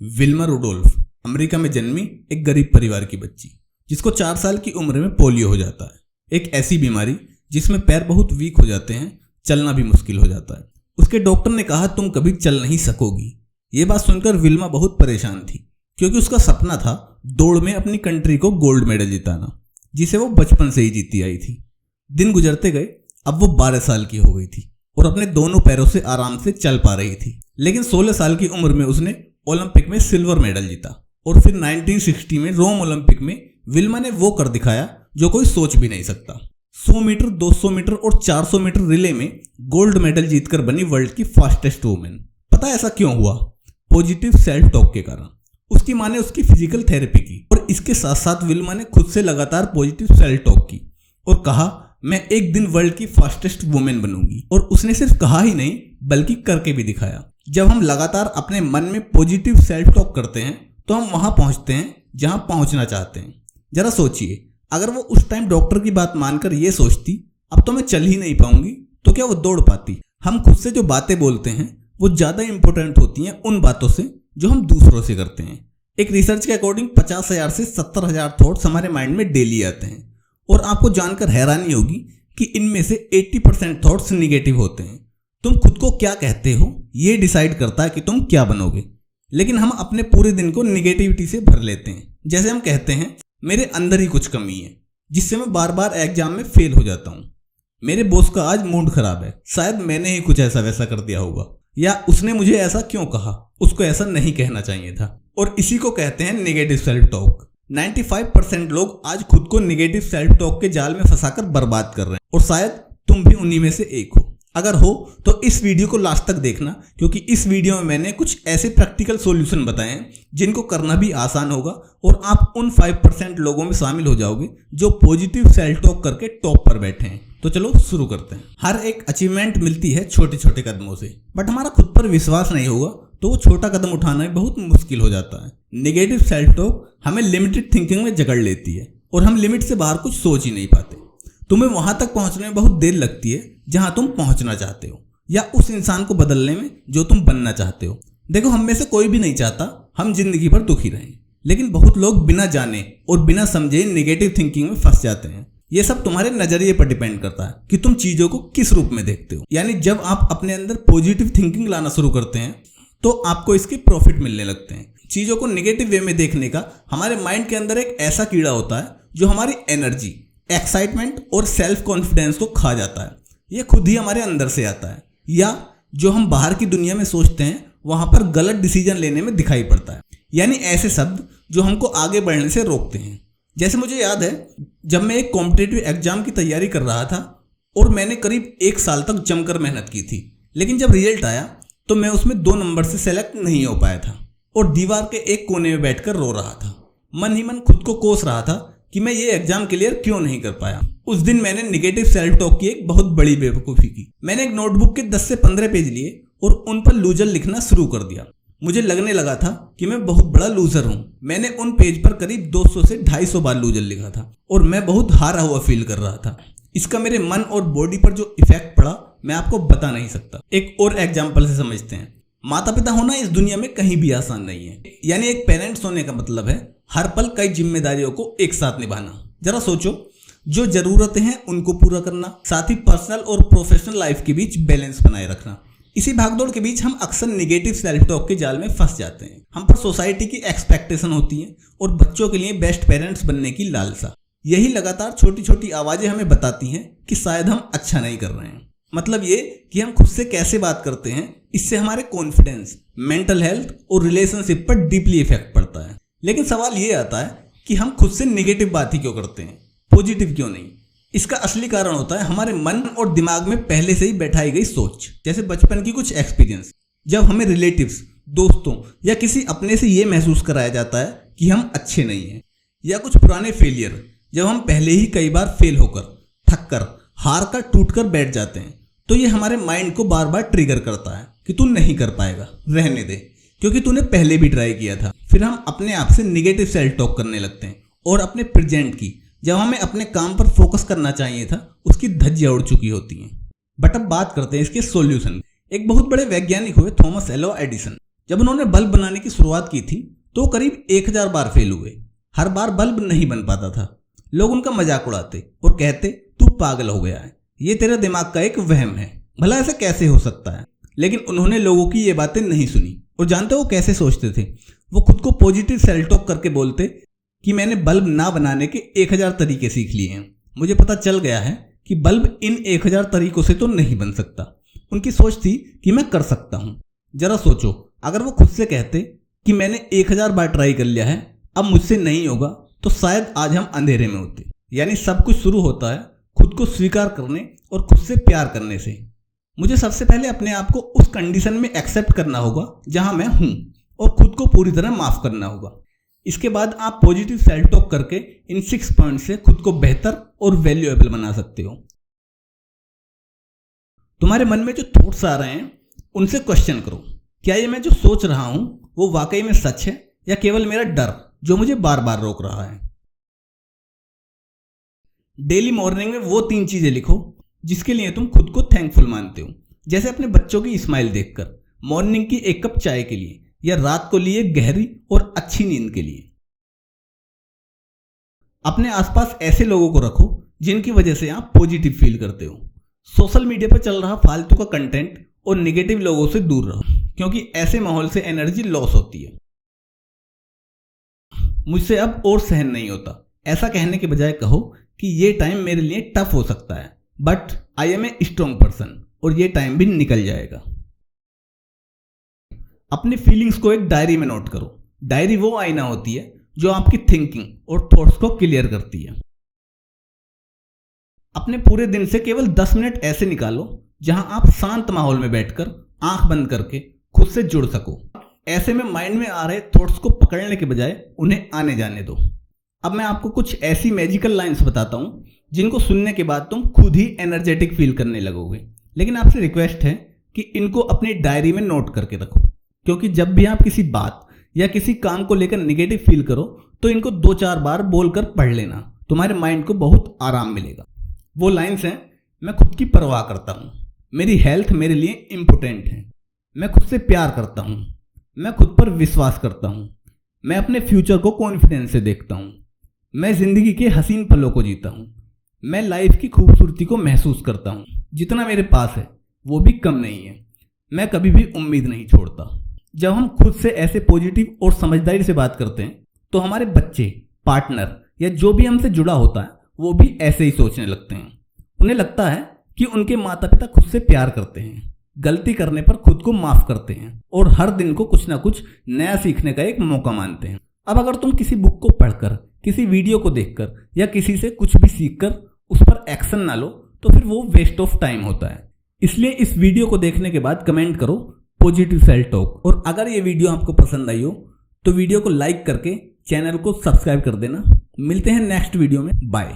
Wilma Rudolph America में जन्मी एक गरीब परिवार की बच्ची जिसको 4 साल की उम्र में पोलियो हो जाता है। एक ऐसी बीमारी जिसमें पैर बहुत वीक हो जाते हैं, चलना भी मुश्किल हो जाता है। उसके डॉक्टर ने कहा तुम कभी चल नहीं सकोगी। ये बात सुनकर विल्मा बहुत परेशान थी क्योंकि उसका सपना था दौड़ में अपनी कंट्री को गोल्ड मेडल जिताना, जिसे वो बचपन से ही जीती आई थी। दिन गुजरते गए, अब वो 12 साल की हो गई थी और अपने दोनों पैरों से आराम से चल पा रही थी। लेकिन 16 साल की उम्र में उसने ओलंपिक में सिल्वर मेडल जीता और फिर 1960 में रोम ओलंपिक में विल्मा ने वो कर दिखाया जो कोई सोच भी नहीं सकता। 100 मीटर, 200 मीटर और 400 मीटर रिले में गोल्ड मेडल जीतकर बनी वर्ल्ड की फास्टेस्ट वुमेन। पता है ऐसा क्यों हुआ? पॉजिटिव सेल्फ टॉक के कारण। उसकी माँ ने उसकी फिजिकल थेरेपी की और इसके साथ साथ विल्मा ने खुद से लगातार पॉजिटिव सेल्फ टॉक की और कहा मैं एक दिन वर्ल्ड की फास्टेस्ट वुमेन बनूंगी। और उसने सिर्फ कहा ही नहीं बल्कि करके भी दिखाया। जब हम लगातार अपने मन में पॉजिटिव सेल्फ टॉक करते हैं तो हम वहां पहुंचते हैं जहां पहुंचना चाहते हैं। जरा सोचिए, अगर वो उस टाइम डॉक्टर की बात मानकर ये सोचती अब तो मैं चल ही नहीं पाऊंगी, तो क्या वो दौड़ पाती? हम खुद से जो बातें बोलते हैं वो ज्यादा इंपॉर्टेंट होती हैं उन बातों से जो हम दूसरों से करते हैं। एक रिसर्च के अकॉर्डिंग 50,000 से 70,000 थॉट्स हमारे माइंड में डेली आते हैं और आपको जानकर हैरानी होगी कि इनमें से 80% थॉट्स निगेटिव होते हैं। तुम खुद को क्या कहते हो ये डिसाइड करता है कि तुम क्या बनोगे। लेकिन हम अपने पूरे दिन को निगेटिविटी से भर लेते हैं। जैसे हम कहते हैं मेरे अंदर ही कुछ कमी है जिससे मैं बार बार एग्जाम में फेल हो जाता हूँ। मेरे बॉस का आज मूड खराब है, शायद मैंने ही कुछ ऐसा वैसा कर दिया होगा, या उसने मुझे ऐसा क्यों कहा, उसको ऐसा नहीं कहना चाहिए था। और इसी को कहते हैं नेगेटिव सेल्फ टॉक। 95% लोग आज खुद को नेगेटिव सेल्फ टॉक के जाल में फंसाकर बर्बाद कर रहे हैं और शायद तुम भी उन्हीं में से एक हो। अगर हो तो इस वीडियो को लास्ट तक देखना, क्योंकि इस वीडियो में मैंने कुछ ऐसे प्रैक्टिकल सॉल्यूशन बताए हैं जिनको करना भी आसान होगा और आप उन 5% लोगों में शामिल हो जाओगे जो पॉजिटिव सेल्फ टॉक करके टॉप पर बैठे हैं। तो चलो शुरू करते हैं। हर एक अचीवमेंट मिलती है छोटे छोटे कदमों से, बट हमारा खुद पर विश्वास नहीं होगा तो वो छोटा कदम उठाना भी बहुत मुश्किल हो जाता है। नेगेटिव सेल्फ टॉक हमें लिमिटेड थिंकिंग में जकड़ लेती है और हम लिमिट से बाहर कुछ सोच ही नहीं पाते। तुम्हें वहां तक पहुंचने में बहुत देर लगती है जहां तुम पहुंचना चाहते हो, या उस इंसान को बदलने में जो तुम बनना चाहते हो। देखो, हम में से कोई भी नहीं चाहता हम जिंदगी भर दुखी रहें, लेकिन बहुत लोग बिना जाने और बिना समझे नेगेटिव थिंकिंग में फंस जाते हैं। ये सब तुम्हारे नजरिए पर डिपेंड करता है कि तुम चीजों को किस रूप में देखते हो। यानी जब आप अपने अंदर पॉजिटिव थिंकिंग लाना शुरू करते हैं तो आपको इसके प्रॉफिट मिलने लगते हैं। चीजों को नेगेटिव वे में देखने का हमारे माइंड के अंदर एक ऐसा कीड़ा होता है जो हमारी एनर्जी, एक्साइटमेंट और सेल्फ कॉन्फिडेंस को खा जाता है। ये खुद ही हमारे अंदर से आता है, या जो हम बाहर की दुनिया में सोचते हैं वहां पर गलत डिसीजन लेने में दिखाई पड़ता है। यानी ऐसे शब्द जो हमको आगे बढ़ने से रोकते हैं। जैसे मुझे याद है जब मैं एक कॉम्पिटिटिव एग्जाम की तैयारी कर रहा था और मैंने करीब 1 साल तक जमकर मेहनत की थी, लेकिन जब रिजल्ट आया तो मैं उसमें 2 नंबर से सेलेक्ट नहीं हो पाया था और दीवार के एक कोने में बैठकर रो रहा था। मन ही मन खुद को कोस रहा था कि मैं ये एग्जाम क्लियर क्यों नहीं कर पाया। उस दिन मैंने नेगेटिव सेल्फ टॉक की एक बहुत बड़ी बेवकूफ़ी की। मैंने एक नोटबुक के 10 से 15 पेज लिए और उन पर लूजर लिखना शुरू कर दिया। मुझे लगने लगा था कि मैं बहुत बड़ा लूजर हूँ। मैंने उन पेज पर करीब 200 से 250 बार लूजर लिखा था और मैं बहुत हारा हुआ फील कर रहा था। इसका मेरे मन और बॉडी पर जो इफेक्ट पड़ा मैं आपको बता नहीं सकता। एक और एग्जाम्पल से समझते हैं। माता पिता होना इस दुनिया में कहीं भी आसान नहीं है। यानी एक पेरेंट्स होने का मतलब है हर पल कई जिम्मेदारियों को एक साथ निभाना। जरा सोचो, जो जरूरतें हैं उनको पूरा करना, साथ ही पर्सनल और प्रोफेशनल लाइफ के बीच बैलेंस बनाए रखना। इसी भागदौड़ के बीच हम अक्सर नेगेटिव सेल्फ टॉक के जाल में फंस जाते हैं। हम पर सोसाइटी की एक्सपेक्टेशन होती है और बच्चों के लिए बेस्ट पेरेंट्स बनने की लालसा। यही लगातार छोटी छोटी आवाजें हमें बताती हैं कि शायद हम अच्छा नहीं कर रहे हैं। मतलब ये कि हम खुद से कैसे बात करते हैं, इससे हमारे कॉन्फिडेंस, मेंटल हेल्थ और रिलेशनशिप पर डीपली इफेक्ट पड़ता है। लेकिन सवाल ये आता है कि हम खुद से नेगेटिव बात ही क्यों करते हैं, पॉजिटिव क्यों नहीं? इसका असली कारण होता है हमारे मन और दिमाग में पहले से ही बैठाई गई सोच। जैसे बचपन की कुछ एक्सपीरियंस, जब हमें रिलेटिव्स, दोस्तों या किसी अपने से ये महसूस कराया जाता है कि हम अच्छे नहीं हैं, या कुछ पुराने फेलियर जब हम पहले ही कई बार फेल होकर, थक कर, हार कर, टूट कर बैठ जाते हैं, तो ये हमारे माइंड को बार बार ट्रिगर करता है कि तू नहीं कर पाएगा, रहने दे, क्योंकि तूने पहले भी ट्राई किया था। फिर हम अपने आप से नेगेटिव सेल्फ टॉक करने लगते हैं और अपने प्रेजेंट की, जब हमें अपने काम पर फोकस करना चाहिए था, उसकी धज्जियां उड़ चुकी होती हैं। बट अब बात करते हैं इसके सॉल्यूशन। एक बहुत बड़े वैज्ञानिक हुए थॉमस एल्वा एडिसन। जब उन्होंने बल्ब बनाने की शुरुआत की थी तो करीब 1000 बार फेल हुए। हर बार बल्ब नहीं बन पाता था। लोग उनका मजाक उड़ाते और कहते तू पागल हो गया है, ये तेरे दिमाग का एक वहम है, भला ऐसा कैसे हो सकता है। लेकिन उन्होंने लोगों की ये बातें नहीं सुनी और जानते वो कैसे सोचते थे? वो खुद को पॉजिटिव सेल्फ टॉक करके बोलते कि मैंने बल्ब ना बनाने के 1000 तरीके सीख लिए हैं, मुझे पता चल गया है कि बल्ब इन 1000 तरीकों से तो नहीं बन सकता। उनकी सोच थी कि मैं कर सकता हूं। जरा सोचो, अगर वो खुद से कहते कि मैंने 1000 बार ट्राई कर लिया है, अब मुझसे नहीं होगा, तो शायद आज हम अंधेरे में होते। यानी सब कुछ शुरू होता है खुद को स्वीकार करने और खुद से प्यार करने से। मुझे सबसे पहले अपने आप को उस कंडीशन में एक्सेप्ट करना होगा जहां मैं हूं और खुद को पूरी तरह माफ करना होगा। इसके बाद आप पॉजिटिव सेल्फ टॉक करके इन 6 पॉइंट से खुद को बेहतर और वैल्यूएबल बना सकते हो। तुम्हारे मन में जो थॉट्स आ रहे हैं उनसे क्वेश्चन करो, क्या ये मैं जो सोच रहा हूं वो वाकई में सच है या केवल मेरा डर जो मुझे बार बार रोक रहा है। डेली मॉर्निंग में वो 3 चीजें लिखो जिसके लिए तुम खुद को थैंकफुल मानते हो, जैसे अपने बच्चों की स्माइल देखकर, मॉर्निंग की 1 कप चाय के लिए या रात को लिए गहरी और अच्छी नींद के लिए। अपने आसपास ऐसे लोगों को रखो जिनकी वजह से आप पॉजिटिव फील करते हो। सोशल मीडिया पर चल रहा फालतू का कंटेंट और नेगेटिव लोगों से दूर रहो, क्योंकि ऐसे माहौल से एनर्जी लॉस होती है। मुझसे अब और सहन नहीं होता, ऐसा कहने के बजाय कहो कि ये टाइम मेरे लिए टफ हो सकता है, but I am a strong person, और ये टाइम भी निकल जाएगा। अपनी फीलिंग्स को एक डायरी में नोट करो। डायरी वो आईना होती है जो आपकी थिंकिंग और थॉट्स को क्लियर करती है। अपने पूरे दिन से केवल 10 मिनट ऐसे निकालो जहां आप शांत माहौल में बैठकर आंख बंद करके खुद से जुड़ सको। ऐसे में माइंड में आ रहे थॉट्स को पकड़ने के बजाय उन्हें आने जाने दो। अब मैं आपको कुछ ऐसी मैजिकल लाइंस बताता हूं जिनको सुनने के बाद तुम खुद ही एनर्जेटिक फील करने लगोगे। लेकिन आपसे रिक्वेस्ट है कि इनको अपनी डायरी में नोट करके रखो, क्योंकि जब भी आप किसी बात या किसी काम को लेकर निगेटिव फील करो तो इनको 2-4 बार बोलकर पढ़ लेना, तुम्हारे माइंड को बहुत आराम मिलेगा। वो लाइंस हैं, मैं खुद की परवाह करता हूँ, मेरी हेल्थ मेरे लिए इंपॉर्टेंट है, मैं खुद से प्यार करता हूँ, मैं खुद पर विश्वास करता हूँ, मैं अपने फ्यूचर को कॉन्फिडेंस से देखता हूँ, मैं जिंदगी के हसीन पलों को जीता हूँ, मैं लाइफ की खूबसूरती को महसूस करता हूँ, जितना मेरे पास है वो भी कम नहीं है, मैं कभी भी उम्मीद नहीं छोड़ता। जब हम खुद से ऐसे पॉजिटिव और समझदारी से बात करते हैं तो हमारे बच्चे, पार्टनर या जो भी हमसे जुड़ा होता है वो भी ऐसे ही सोचने लगते हैं। उन्हें लगता है कि उनके माता पिता खुद से प्यार करते हैं, गलती करने पर खुद को माफ करते हैं और हर दिन को कुछ ना कुछ नया सीखने का एक मौका मानते हैं। अब अगर तुम किसी बुक को पढ़कर, किसी वीडियो को देखकर या किसी से कुछ भी सीखकर उस पर एक्शन ना लो तो फिर वो वेस्ट ऑफ टाइम होता है। इसलिए इस वीडियो को देखने के बाद कमेंट करो पॉजिटिव सेल्फ टॉक, और अगर ये वीडियो आपको पसंद आई हो तो वीडियो को लाइक करके चैनल को सब्सक्राइब कर देना। मिलते हैं नेक्स्ट वीडियो में, बाय।